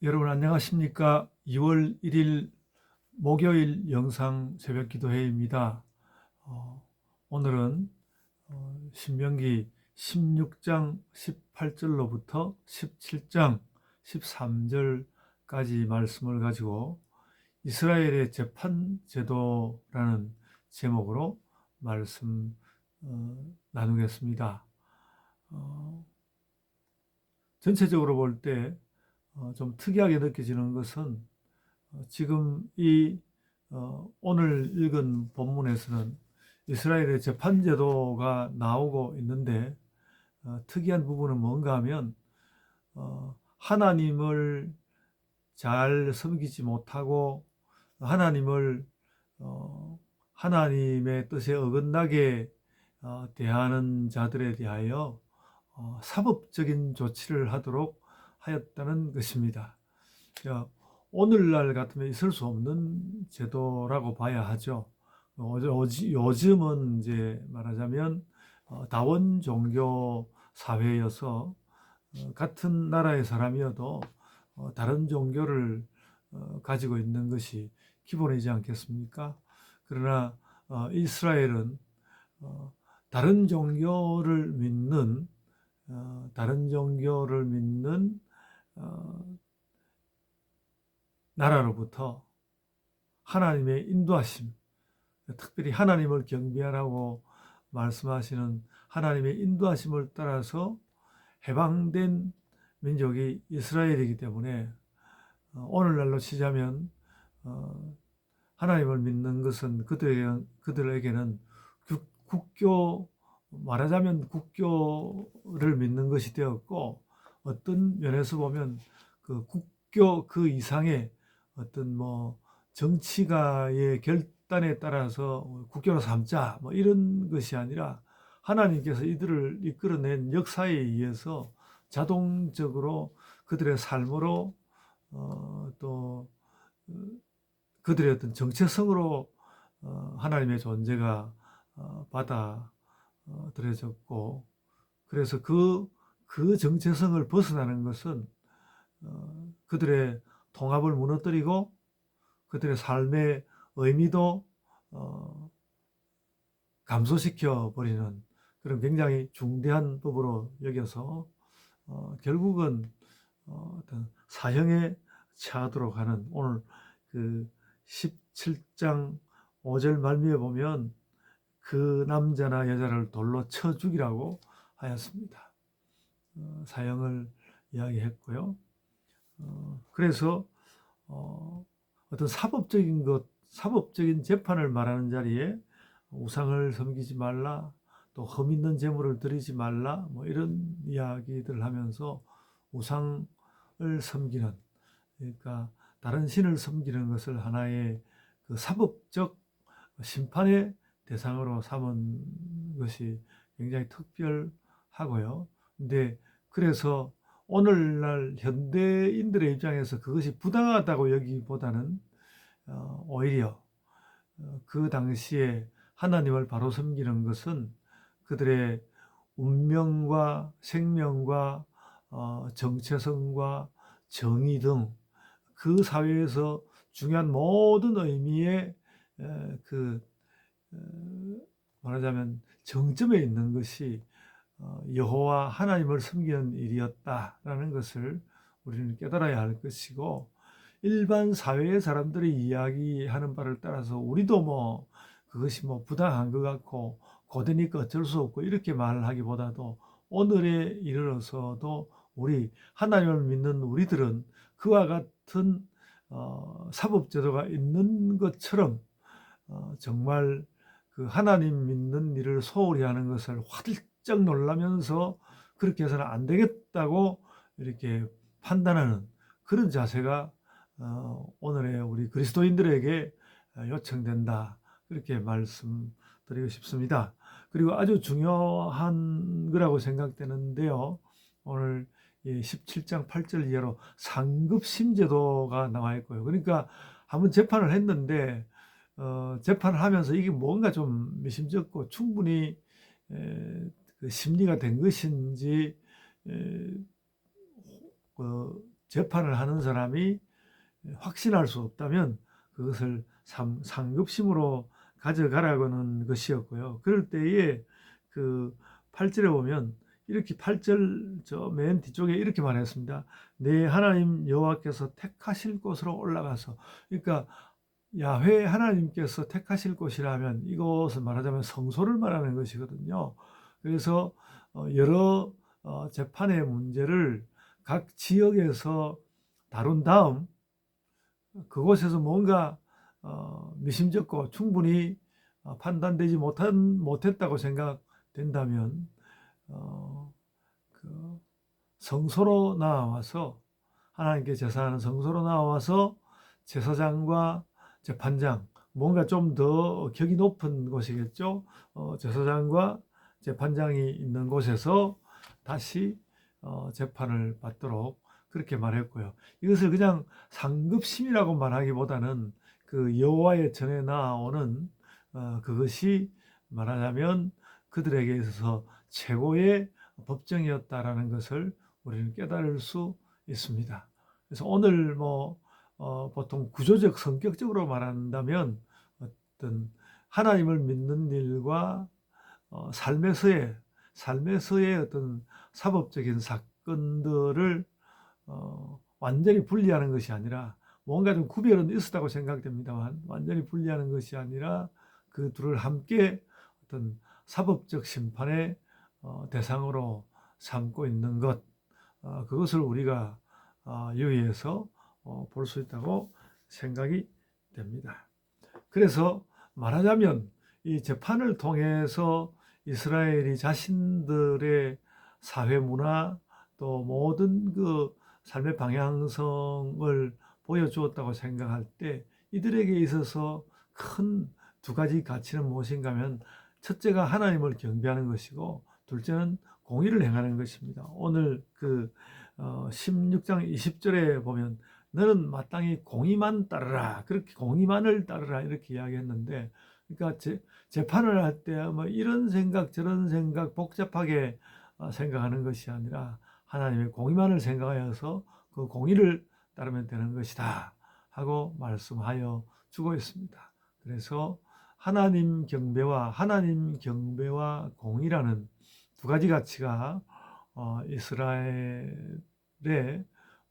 여러분 안녕하십니까? 2월 1일 목요일 영상 새벽 기도회입니다. 오늘은 신명기 16장 18절로부터 17장 13절까지 말씀을 가지고 이스라엘의 재판 제도라는 제목으로 말씀 나누겠습니다. 전체적으로 볼 때 좀 특이하게 느껴지는 것은 지금 이 오늘 읽은 본문에서는 이스라엘의 재판제도가 나오고 있는데 특이한 부분은 뭔가 하면 하나님을 잘 섬기지 못하고 하나님을 하나님의 뜻에 어긋나게 대하는 자들에 대하여 사법적인 조치를 하도록 하였다는 것입니다. 오늘날 같으면 있을 수 없는 제도라고 봐야 하죠. 요즘은 이제 말하자면 다원 종교 사회여서 같은 나라의 사람이어도 다른 종교를 가지고 있는 것이 기본이지 않겠습니까? 그러나 이스라엘은 다른 종교를 믿는 나라로부터 하나님의 인도하심, 특별히 하나님을 경배하라고 말씀하시는 하나님의 인도하심을 따라서 해방된 민족이 이스라엘이기 때문에 오늘날로 치자면 하나님을 믿는 것은 그들에게는 국교, 말하자면 국교를 믿는 것이 되었고, 어떤 면에서 보면 그 국교 그 이상의 어떤 정치가의 결단에 따라서 국교로 삼자 이런 것이 아니라 하나님께서 이들을 이끌어낸 역사에 의해서 자동적으로 그들의 삶으로 또 그들의 어떤 정체성으로 하나님의 존재가 받아들여졌고, 그래서 그 정체성을 벗어나는 것은 그들의 통합을 무너뜨리고 그들의 삶의 의미도 감소시켜 버리는 그런 굉장히 중대한 법으로 여겨서 결국은 어떤 사형에 처하도록 하는, 오늘 그 17장 5절 말미에 보면 그 남자나 여자를 돌로 쳐 죽이라고 하였습니다. 사형을 이야기했고요. 그래서 어떤 사법적인 재판을 말하는 자리에 우상을 섬기지 말라, 또 흠 있는 제물을 드리지 말라, 이런 이야기들을 하면서 우상을 섬기는, 그러니까 다른 신을 섬기는 것을 하나의 그 사법적 심판의 대상으로 삼은 것이 굉장히 특별하고요. 근데 그래서 오늘날 현대인들의 입장에서 그것이 부당하다고 여기보다는 오히려 그 당시에 하나님을 바로 섬기는 것은 그들의 운명과 생명과 정체성과 정의 등 그 사회에서 중요한 모든 의미의 말하자면 정점에 있는 것이 여호와 하나님을 섬기는 일이었다라는 것을 우리는 깨달아야 할 것이고, 일반 사회의 사람들이 이야기하는 바를 따라서 우리도 그것이 부당한 것 같고 고되니까 어쩔 수 없고 이렇게 말을 하기보다도 오늘에 이르러서도 우리 하나님을 믿는 우리들은 그와 같은 사법제도가 있는 것처럼 정말 그 하나님 믿는 일을 소홀히 하는 것을 화들짝 놀라면서 그렇게 해서는 안 되겠다고 이렇게 판단하는 그런 자세가 오늘의 우리 그리스도인들에게 요청된다, 그렇게 말씀드리고 싶습니다. 그리고 아주 중요한 거라고 생각되는데요, 오늘 17장 8절 이하로 상급심제도가 나와 있고요. 그러니까 한번 재판을 했는데 재판을 하면서 이게 뭔가 좀 미심쩍고 충분히 그 심리가 된 것인지 재판을 하는 사람이 확신할 수 없다면 그것을 상급심으로 가져가라고는 것이었고요. 그럴 때에 그 8절에 보면 이렇게 8절 저 맨 뒤쪽에 이렇게 말했습니다. 내 하나님 여호와께서 택하실 곳으로 올라가서, 그러니까 야훼 하나님께서 택하실 곳이라면 이것은 말하자면 성소를 말하는 것이거든요. 그래서 여러 재판의 문제를 각 지역에서 다룬 다음 그곳에서 뭔가 미심쩍고 충분히 판단되지 못했다고 생각된다면 그 성소로 나와서 하나님께 제사하는 성소로 나와서 제사장과 재판장, 뭔가 좀 더 격이 높은 곳이겠죠. 제사장과 재판장이 있는 곳에서 다시 재판을 받도록 그렇게 말했고요. 이것을 그냥 상급심이라고 말하기보다는 그 여호와의 전에 나오는 그것이 말하자면 그들에게 있어서 최고의 법정이었다라는 것을 우리는 깨달을 수 있습니다. 그래서 오늘 보통 구조적 성격적으로 말한다면 어떤 하나님을 믿는 일과 삶에서의 어떤 사법적인 사건들을 완전히 분리하는 것이 아니라 뭔가 좀 구별은 있었다고 생각됩니다만 완전히 분리하는 것이 아니라 그 둘을 함께 어떤 사법적 심판의 대상으로 삼고 있는 것, 그것을 우리가 여기에서 볼 수 있다고 생각이 됩니다. 그래서 말하자면 이 재판을 통해서 이스라엘이 자신들의 사회 문화 또 모든 그 삶의 방향성을 보여주었다고 생각할 때 이들에게 있어서 큰 두 가지 가치는 무엇인가 하면 첫째가 하나님을 경배하는 것이고 둘째는 공의를 행하는 것입니다. 오늘 그 16장 20절에 보면 너는 마땅히 공의만 따르라, 그렇게 공의만을 따르라 이렇게 이야기했는데, 그러니까 재판을 할 때 뭐 이런 생각 저런 생각 복잡하게 생각하는 것이 아니라 하나님의 공의만을 생각하여서 그 공의를 따르면 되는 것이다 하고 말씀하여 주고 있습니다. 그래서 하나님 경배와 공의라는 두 가지 가치가 이스라엘의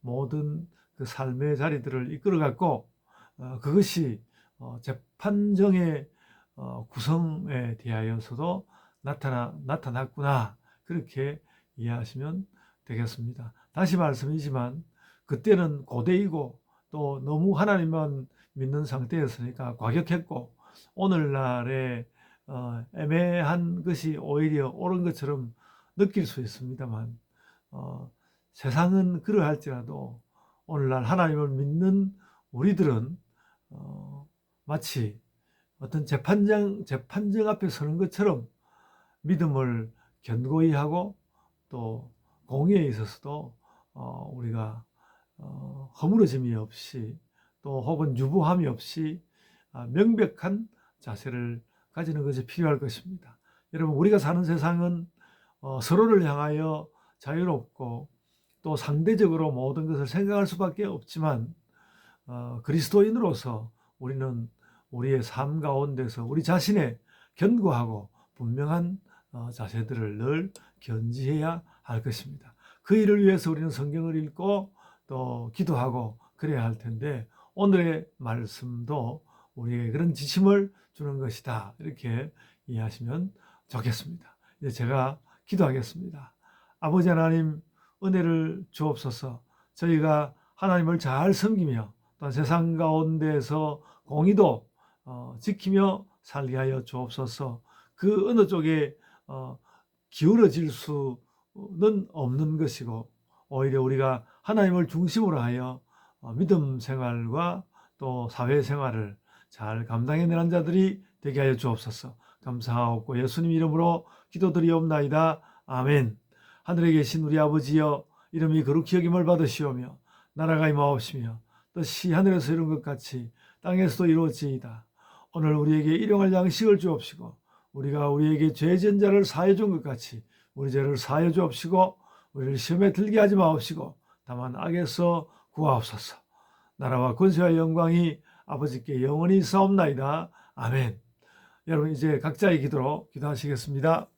모든 그 삶의 자리들을 이끌어갔고, 그것이 재판정의 구성에 대하여서도 나타났구나, 그렇게 이해하시면 되겠습니다. 다시 말씀이지만 그때는 고대이고 또 너무 하나님만 믿는 상태였으니까 과격했고, 오늘날의 애매한 것이 오히려 옳은 것처럼 느낄 수 있습니다만 세상은 그러할지라도 오늘날 하나님을 믿는 우리들은 마치 어떤 재판정 앞에 서는 것처럼 믿음을 견고히 하고 또 공의에 있어서도 우리가 허물어짐이 없이 또 혹은 유보함이 없이 명백한 자세를 가지는 것이 필요할 것입니다. 여러분, 우리가 사는 세상은 서로를 향하여 자유롭고 또 상대적으로 모든 것을 생각할 수밖에 없지만 그리스도인으로서 우리는 우리의 삶 가운데서 우리 자신의 견고하고 분명한 자세들을 늘 견지해야 할 것입니다. 그 일을 위해서 우리는 성경을 읽고 또 기도하고 그래야 할 텐데, 오늘의 말씀도 우리에게 그런 지침을 주는 것이다, 이렇게 이해하시면 좋겠습니다. 이제 제가 기도하겠습니다. 아버지 하나님, 은혜를 주옵소서. 저희가 하나님을 잘 섬기며 또 세상 가운데서 공의도 지키며 살게 하여 주옵소서. 그 어느 쪽에 기울어질 수는 없는 것이고, 오히려 우리가 하나님을 중심으로 하여 믿음 생활과 또 사회생활을 잘 감당해내는 자들이 되게 하여 주옵소서. 감사하옵고 예수님 이름으로 기도드리옵나이다. 아멘. 하늘에 계신 우리 아버지여, 이름이 거룩히 여김을 받으시오며 나라가 임하옵시며 뜻이 하늘에서 이룬 것 같이 땅에서도 이루어지이다. 오늘 우리에게 일용할 양식을 주옵시고 우리가 우리에게 죄 지은 자를 사하여 준 것 같이 우리 죄를 사하여 주옵시고 우리를 시험에 들게 하지 마옵시고 다만 악에서 구하옵소서. 나라와 권세와 영광이 아버지께 영원히 있사옵나이다. 아멘. 여러분 이제 각자의 기도로 기도하시겠습니다.